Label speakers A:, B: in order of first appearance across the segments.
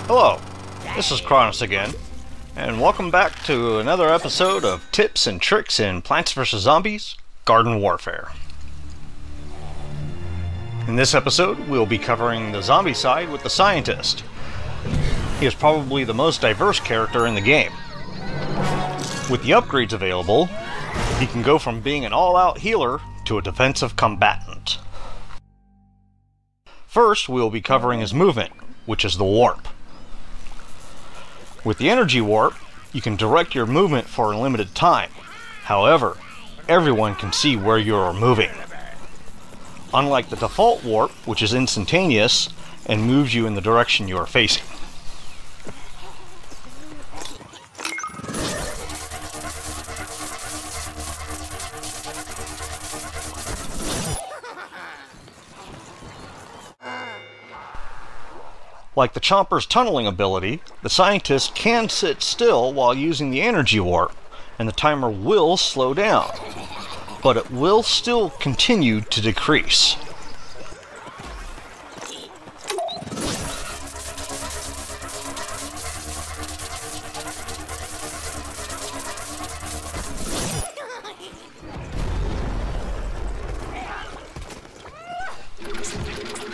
A: Hello, this is Cronniss again, and welcome back to another episode of Tips and Tricks in Plants vs. Zombies Garden Warfare. In this episode, we'll be covering the zombie side with the scientist. He is probably the most diverse character in the game. With the upgrades available, he can go from being an all-out healer to a defensive combatant. First, we'll be covering his movement, which is the warp. With the energy warp, you can direct your movement for a limited time. However, everyone can see where you are moving. Unlike the default warp, which is instantaneous and moves you in the direction you are facing. Like the Chomper's tunneling ability, the scientist can sit still while using the energy warp, and the timer will slow down, but it will still continue to decrease.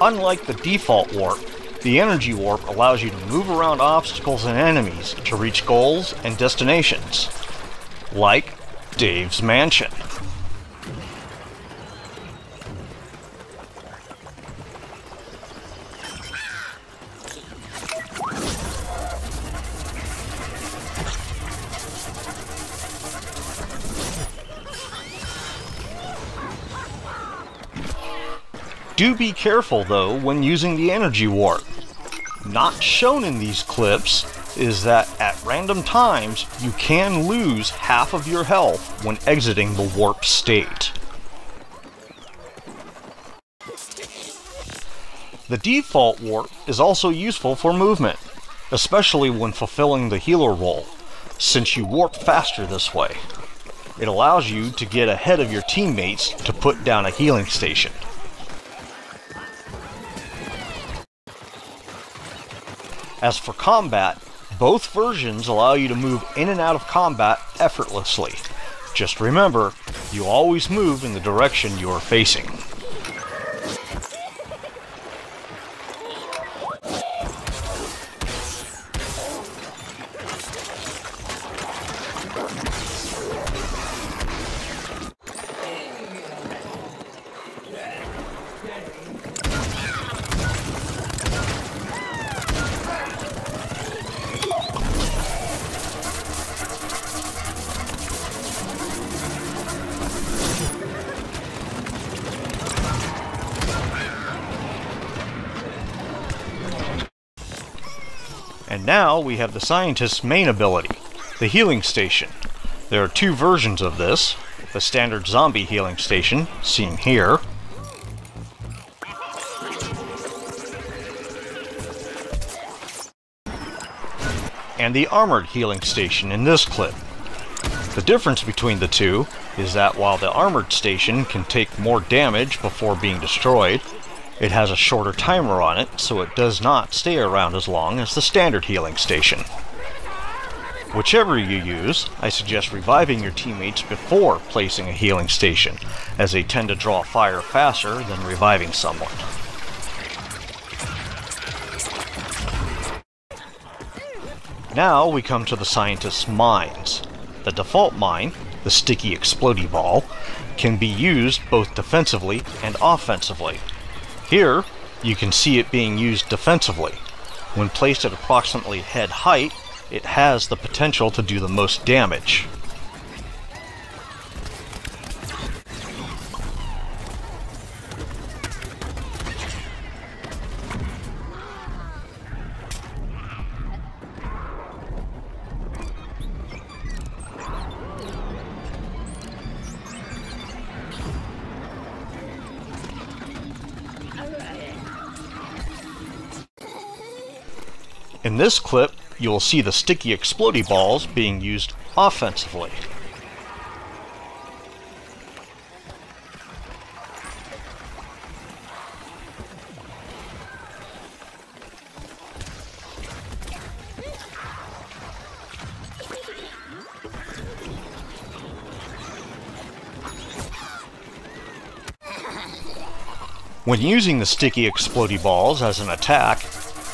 A: Unlike the default warp, the energy warp allows you to move around obstacles and enemies to reach goals and destinations, like Dave's mansion. Do be careful though when using the energy warp. Not shown in these clips is that at random times you can lose half of your health when exiting the warp state. The default warp is also useful for movement, especially when fulfilling the healer role, since you warp faster this way. It allows you to get ahead of your teammates to put down a healing station. As for combat, both versions allow you to move in and out of combat effortlessly. Just remember, you always move in the direction you are facing. And now we have the scientist's main ability, the healing station. There are two versions of this, the standard zombie healing station, seen here, and the armored healing station in this clip. The difference between the two is that while the armored station can take more damage before being destroyed, it has a shorter timer on it, so it does not stay around as long as the standard healing station. Whichever you use, I suggest reviving your teammates before placing a healing station, as they tend to draw fire faster than reviving someone. Now we come to the scientist's mines. The default mine, the sticky explodey ball, can be used both defensively and offensively. Here, you can see it being used defensively. When placed at approximately head height, it has the potential to do the most damage. In this clip, you will see the sticky explodey balls being used offensively. When using the sticky explodey balls as an attack,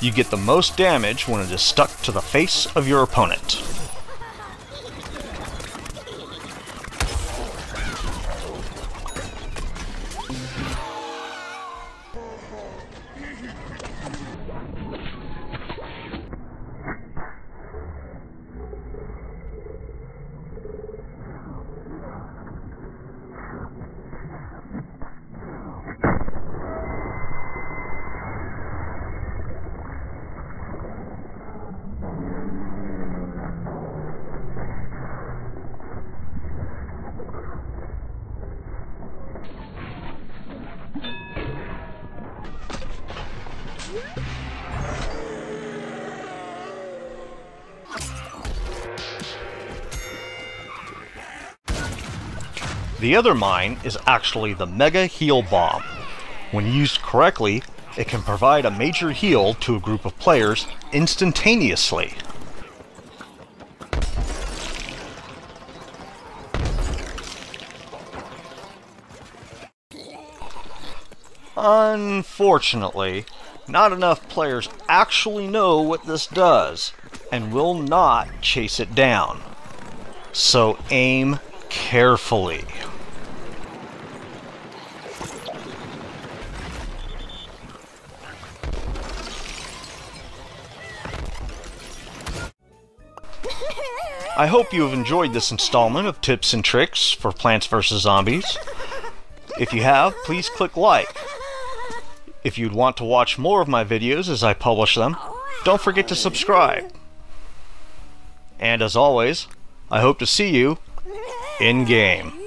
A: you get the most damage when it is stuck to the face of your opponent. The other mine is actually the Mega Heal Bomb. When used correctly, it can provide a major heal to a group of players instantaneously. Unfortunately, not enough players actually know what this does, and will not chase it down. So aim carefully. I hope you have enjoyed this installment of tips and tricks for Plants vs. Zombies. If you have, please click like. If you'd want to watch more of my videos as I publish them, don't forget to subscribe. And as always, I hope to see you in game.